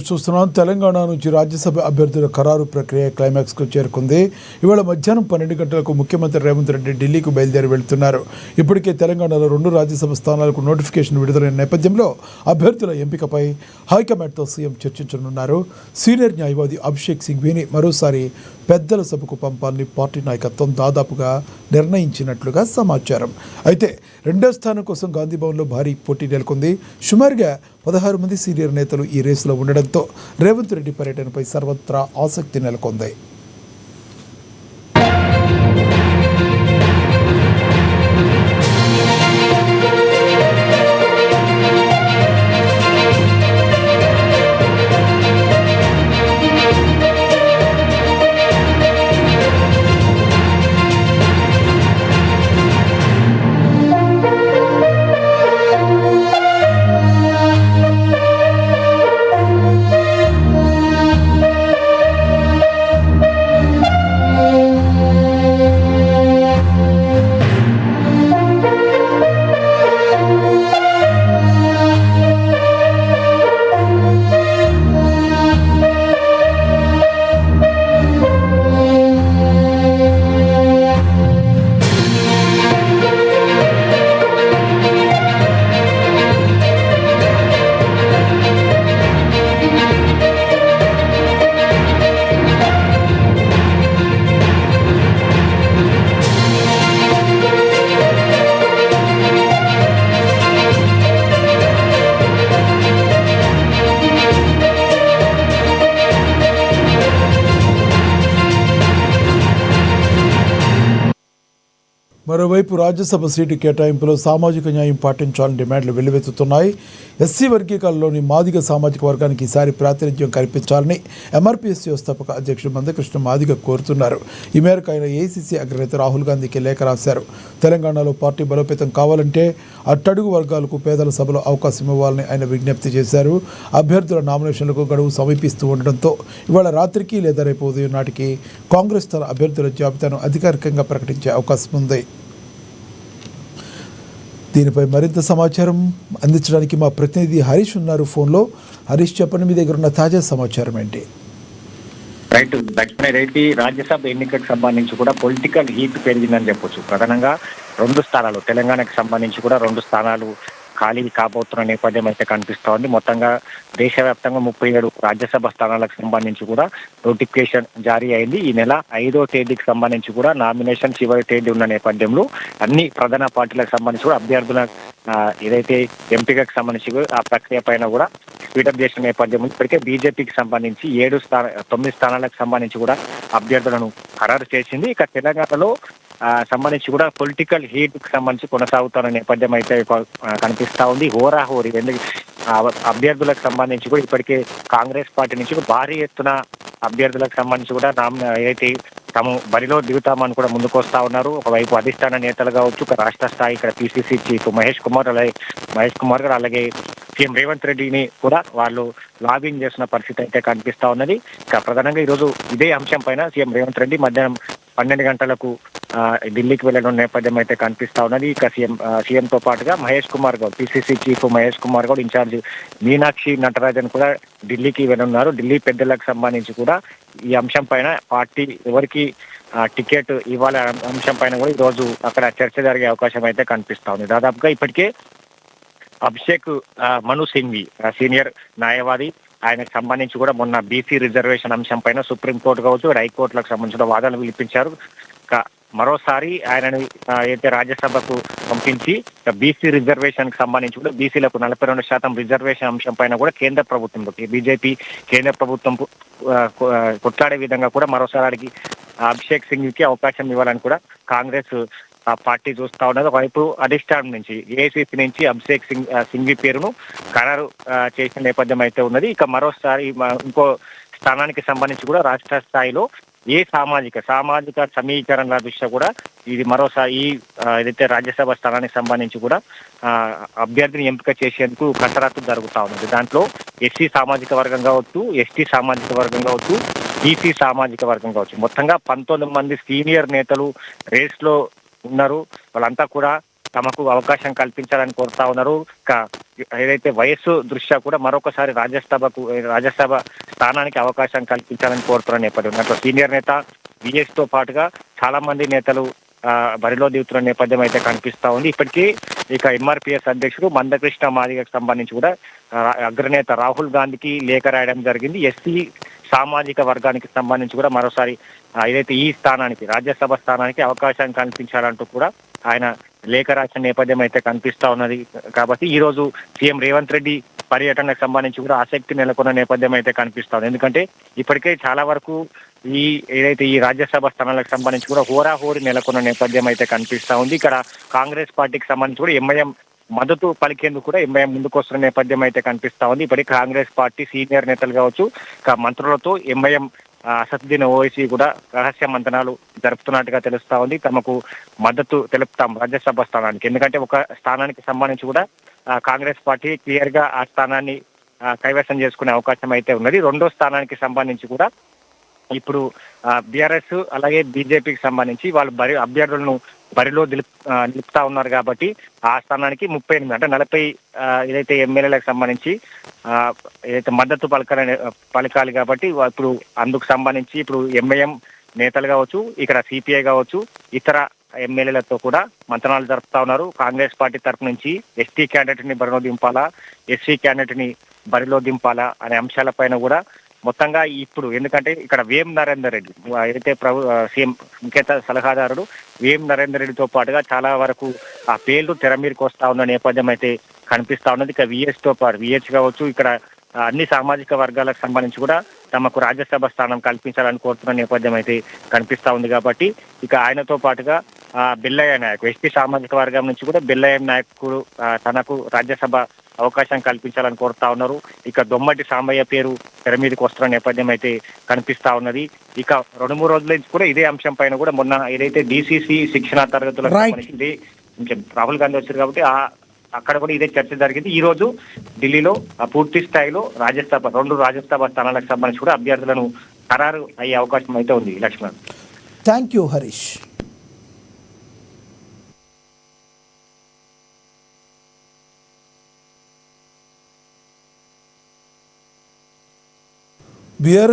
News చూస్తున్నాం. తెలంగాణ నుంచి రాజ్యసభ అభ్యర్థుల ఖరారు ప్రక్రియ క్లైమాక్స్కు చేరుకుంది. ఇవాళ మధ్యాహ్నం 12 గంటలకు ముఖ్యమంత్రి రేవంత్ రెడ్డి ఢిల్లీకి బయలుదేరి వెళ్తున్నారు. ఇప్పటికే తెలంగాణలో 2 రాజ్యసభ స్థానాలకు నోటిఫికేషన్ విడుదలైన నేపథ్యంలో అభ్యర్థుల ఎంపికపై హైకమాండ్తో సీఎం చర్చించనున్నారు. సీనియర్ న్యాయవాది అభిషేక్ సింఘ్వీని మరోసారి పెద్దల సభకు పంపాలని పార్టీ నాయకత్వం దాదాపుగా నిర్ణయించినట్లుగా సమాచారం. అయితే రెండో స్థానం కోసం గాంధీభవన్లో భారీ పోటీ నెలకొంది. సుమారుగా 16 మంది సీనియర్ నేతలు ఈ రేసులో ఉండడంతో రేవంత్ రెడ్డి పర్యటనపై సర్వత్రా ఆసక్తి నెలకొంది. మరోవైపు రాజ్యసభ సీటు కేటాయింపులో సామాజిక న్యాయం పాటించాలని డిమాండ్లు వెల్లువెత్తుతున్నాయి. ఎస్సీ వర్గీకరణలోని మాదిగ సామాజిక వర్గానికి ఈసారి ప్రాతినిధ్యం కల్పించాలని ఎంఆర్పీఎస్ వ్యవస్థాపక అధ్యక్షుడు మందకృష్ణ మాదిగ కోరుతున్నారు. ఈ మేరకు ఆయన ఏఐసీసీ అగ్రనేత రాహుల్ గాంధీకి లేఖ రాశారు. తెలంగాణలో పార్టీ బలోపేతం కావాలంటే అట్టడుగు వర్గాలకు పేదల సభలో అవకాశం ఇవ్వాలని ఆయన విజ్ఞప్తి చేశారు. అభ్యర్థుల నామినేషన్లకు గడువు సమీపిస్తూ ఉండడంతో ఇవాళ రాత్రికి లేదా రేపు ఉదయం నాటికి కాంగ్రెస్ తన అభ్యర్థుల జాబితాను అధికారికంగా ప్రకటించే అవకాశం ఉంది. దీనిపై మరింత సమాచారం అందించడానికి మా ప్రతినిధి హరీష్ ఉన్నారు ఫోన్లో. హరీష్, చెప్పండి, మీ దగ్గర ఉన్న తాజా సమాచారం ఏంటి? రైట్, దక్షిణ రాజ్యసభ ఎన్నికలకు సంబంధించి కూడా పొలిటికల్ హీట్ పెరిగిందని చెప్పొచ్చు. ప్రధానంగా 2 స్థానాలు తెలంగాణకు సంబంధించి కూడా 2 స్థానాలు ఖాళీ కాబోతున్న నేపథ్యం అయితే కనిపిస్తూ ఉంది. మొత్తంగా దేశవ్యాప్తంగా 37 రాజ్యసభ స్థానాలకు సంబంధించి కూడా నోటిఫికేషన్ జారీ అయింది. ఈ నెల 5వ తేదీకి సంబంధించి కూడా నామినేషన్ చివరి తేదీ ఉన్న నేపథ్యంలో అన్ని ప్రధాన పార్టీలకు సంబంధించి కూడా అభ్యర్థుల ఏదైతే ఎంపికకు సంబంధించి ఆ ప్రక్రియ పైన కూడా స్పీడప్ చేసిన నేపథ్యంలో ఇప్పటికే బీజేపీకి సంబంధించి 9 స్థానాలకు సంబంధించి కూడా అభ్యర్థులను ఖరారు చేసింది. ఇక తెలంగాణలో సంబంధించి కూడా పొలిటికల్ హీట్ కు సంబంధించి కొనసాగుతున్న నేపథ్యం అయితే కనిపిస్తా ఉంది. హోరాహోరీ అభ్యర్థులకు సంబంధించి కూడా ఇప్పటికే కాంగ్రెస్ పార్టీ నుంచి భారీ ఎత్తున అభ్యర్థులకు సంబంధించి కూడా ఏదైతే తాము బరిలో దిగుతామని కూడా ముందుకు వస్తా ఉన్నారు. ఒకవైపు అధిష్టాన నేతలు కావచ్చు, ఒక రాష్ట్ర స్థాయి ఇక్కడ పిసిసి చీఫ్ మహేష్ కుమార్ గారు అలాగే సీఎం రేవంత్ రెడ్డిని కూడా వాళ్ళు లాబింగ్ చేసిన పరిస్థితి అయితే కనిపిస్తా ఉన్నది. ఇక ప్రధానంగా ఈరోజు ఇదే అంశం పైన సీఎం రేవంత్ రెడ్డి మధ్యాహ్నం 12 గంటలకు ఢిల్లీకి వెళ్ళడం నేపథ్యం అయితే కనిపిస్తా ఉన్నది. ఇక సీఎంతో పాటుగా Mahesh Kumar Goud, PCC chief Mahesh Kumar Goud, in charge Meenakshi Natarajan కూడా ఢిల్లీకి వెళ్ళనున్నారు. ఢిల్లీ పెద్దలకు సంబంధించి కూడా ఈ అంశం పైన పార్టీ ఎవరికి టికెట్ ఇవ్వాల అంశం పైన కూడా ఈరోజు అక్కడ చర్చ జరిగే అవకాశం అయితే కనిపిస్తా ఉంది. దాదాపుగా ఇప్పటికే అభిషేక్ మను సింఘ్వి సీనియర్ న్యాయవాది, ఆయనకు సంబంధించి కూడా మొన్న బీసీ రిజర్వేషన్ అంశం పైన సుప్రీంకోర్టు కావచ్చు, హైకోర్టులకు సంబంధించిన వాదనలు వినిపించారు. మరోసారి ఆయనని అయితే రాజ్యసభకు పంపించి బీసీ రిజర్వేషన్ కి సంబంధించి కూడా బీసీలకు 42% రిజర్వేషన్ అంశం పైన కూడా కేంద్ర ప్రభుత్వం బీజేపీ కేంద్ర ప్రభుత్వం కొట్లాడే విధంగా కూడా మరోసారి అభిషేక్ సింఘ్కి అవకాశం ఇవ్వాలని కూడా కాంగ్రెస్ పార్టీ చూస్తా ఉన్నది. ఒకవైపు అధిష్టానం నుంచి ఏఐసీసీ నుంచి అభిషేక్ సింఘ్వి పేరును ఖరారు చేసిన నేపథ్యం అయితే ఉన్నది. ఇక మరోసారి ఇంకో స్థానానికి సంబంధించి కూడా రాష్ట్ర స్థాయిలో ఏ సామాజిక సమీకరణల దృష్ట్యా కూడా ఇది మరోసారి ఏదైతే రాజ్యసభ స్థానానికి సంబంధించి కూడా అభ్యర్థిని ఎంపిక చేసేందుకు కసరత్తు జరుగుతూ ఉన్నది. దాంట్లో ఎస్సీ సామాజిక వర్గం కావచ్చు, ఎస్టీ సామాజిక వర్గం కావచ్చు, బీసీ సామాజిక వర్గం కావచ్చు, మొత్తంగా 19 మంది సీనియర్ నేతలు రేస్ లో ఉన్నారు. వాళ్ళంతా కూడా తమకు అవకాశం కల్పించాలని కోరుతా ఉన్నారు. ఏదైతే వయస్సు దృష్ట్యా కూడా మరొకసారి రాజ్యసభ స్థానానికి అవకాశం కల్పించాలని కోరుతున్న నేపథ్యం. దాంట్లో సీనియర్ నేత విఎస్ తో పాటుగా చాలా మంది నేతలు బరిలో దిగుతున్న నేపథ్యం అయితే కనిపిస్తా ఉంది. ఇప్పటికీ ఎంఆర్పిఎస్ అధ్యక్షుడు మందకృష్ణ మాదిగకు సంబంధించి కూడా అగ్రనేత రాహుల్ గాంధీకి లేఖ రాయడం జరిగింది. ఎస్సీ సామాజిక వర్గానికి సంబంధించి కూడా మరోసారి ఏదైతే ఈ స్థానానికి రాజ్యసభ స్థానానికి అవకాశం కల్పించాలంటూ కూడా ఆయన లేఖ రాసిన నేపథ్యం అయితే కనిపిస్తా ఉన్నది. కాబట్టి ఈ రోజు సీఎం రేవంత్ రెడ్డి పర్యటనకు సంబంధించి కూడా ఆసక్తి నెలకొన్న నేపథ్యం అయితే కనిపిస్తుంది. ఎందుకంటే ఇప్పటికే చాలా వరకు ఏదైతే ఈ రాజ్యసభ స్థానాలకు సంబంధించి కూడా హోరాహోరీ నెలకొన్న నేపథ్యం అయితే కనిపిస్తా ఉంది. ఇక్కడ కాంగ్రెస్ పార్టీకి సంబంధించి కూడా ఎంఐఎం మద్దతు పలికేందుకు కూడా ఎంఐఎం ముందుకు వస్తున్న నేపథ్యం అయితే కనిపిస్తా ఉంది. ఇప్పటికీ కాంగ్రెస్ పార్టీ సీనియర్ నేతలు కావచ్చు, మంత్రులతో ఎంఐఎం అసదుద్దీన్ ఓవైసీ కూడా రహస్య మంతనాలు జరుపుతున్నట్టుగా తెలుస్తా ఉంది. తమకు మద్దతు తెలుపుతాం రాజ్యసభ స్థానానికి. ఎందుకంటే ఒక స్థానానికి సంబంధించి కూడా కాంగ్రెస్ పార్టీ క్లియర్ గా ఆ స్థానాన్ని కైవసం చేసుకునే అవకాశం అయితే ఉన్నది. రెండో స్థానానికి సంబంధించి కూడా ఇప్పుడు బీఆర్ఎస్ అలాగే బీజేపీకి సంబంధించి వాళ్ళు అభ్యర్థులను బరిలో నిలుపుతా ఉన్నారు. కాబట్టి ఆ స్థానానికి 38 అంటే 40 ఏదైతే ఎమ్మెల్యేలకు సంబంధించి ఏదైతే మద్దతు పలకాలి కాబట్టి ఇప్పుడు అందుకు సంబంధించి ఇప్పుడు ఎంఐఎం నేతలు కావచ్చు, ఇక్కడ సిపిఐ కావచ్చు, ఇతర ఎమ్మెల్యేలతో కూడా మంతనాలు జరుపుతా ఉన్నారు. కాంగ్రెస్ పార్టీ తరఫు నుంచి ఎస్టీ క్యాండిడేట్ ని బరిలో దింపాలా, ఎస్సీ క్యాండిడేట్ ని బరిలో దింపాలా అనే అంశాలపైన కూడా మొత్తంగా ఇప్పుడు ఎందుకంటే ఇక్కడ వేం నరేందర్ రెడ్డి ఏదైతే సీఎం ముఖ్య సలహాదారుడు వేం నరేందర్ రెడ్డితో పాటుగా చాలా వరకు ఆ పేర్లు తెర మీదకి వస్తా ఉన్న నేపథ్యం అయితే కనిపిస్తా ఉన్నది. ఇక విఎస్ తో పాటు విహెచ్ కావచ్చు, ఇక్కడ అన్ని సామాజిక వర్గాలకు సంబంధించి కూడా తమకు రాజ్యసభ స్థానం కల్పించాలని కోరుతున్న నేపథ్యం అయితే కనిపిస్తా ఉంది. కాబట్టి ఇక ఆయనతో పాటుగా బిల్లయ్య నాయక్ ఎస్టీ సామాజిక వర్గం నుంచి కూడా బిల్లయ్య నాయకుడు తనకు రాజ్యసభ అవకాశం కల్పించాలని కోరుతా ఉన్నారు. ఇక దొమ్మటి సాంబయ్య పేరు తెర మీదకి వస్తున్న నేపథ్యం అయితే కనిపిస్తా ఉన్నది. ఇక 2-3 రోజుల నుంచి కూడా ఇదే అంశం పైన కూడా మొన్న ఏదైతే డిసిసి శిక్షణ తరగతులకు సంబంధించి ఇదే రాహుల్ గాంధీ వచ్చారు కాబట్టి అక్కడ కూడా ఇదే చర్చ జరిగింది. ఈ రోజు ఢిల్లీలో పూర్తి స్థాయిలో 2 రాజ్యసభ స్థానాలకు సంబంధించి కూడా అభ్యర్థులను ఖరారు అయ్యే అవకాశం అయితే ఉంది. Laxman, thank you Harish. BRS